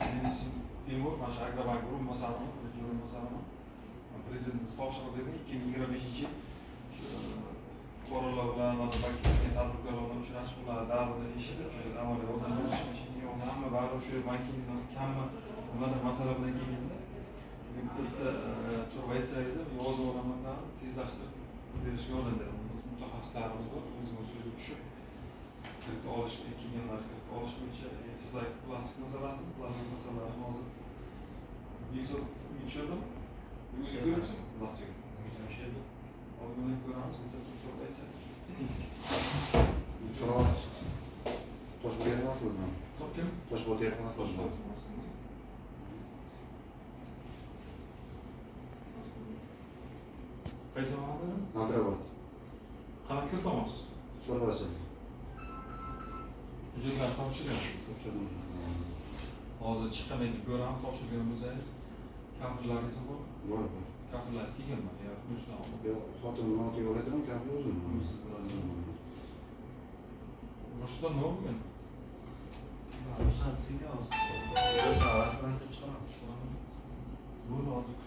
Denis Timur, mana shu Agrobank o'rinbosarimi, birinchi o'rinbosarimi. Prezidentimiz topshiriq berdi 2025-yil fuqarolar bilan bankdagi tadbirkorlar bilan uchrashish bilan davrida eshitdi. O'sha amaliy yordam berish uchun hamma baribir shu bankingdan kammi nimadir masala bilan kelganda bitta tur vaysaysiz yozuv o'rnalarni tezlashtirib berishga yordam beradi. Mutaxassislarimiz bor, o'z mo'ljalga tushib kredit olish kelganlar kredit olish bo'yicha sizlar plastik masalalarni hozir vizor uchirdimi? Plastik. Oldindan ko'ramiz, bitta turib aytsak. So'roq tosh beryapsizmi? Topgan? Tosh botyapsizmi? Qaysi mahallada? Atrobot. Qanaqa kirtamiz? Chorvachi. Hujjatlar topshirgan. Topshirdim. Hozir chiqqan edik, ko'ramiz topshirgan bo'lsangiz. Kafirlaringiz bor? Bor. Kafirlaringiz kelganmi? Yo, yo'qmi? Yo'q, xotinimni oldiga o'raydiram, kafil o'zim. Rustam nima bo'lgan? Rustam singli hozir. Rasman chiqaramiz. Bu hozir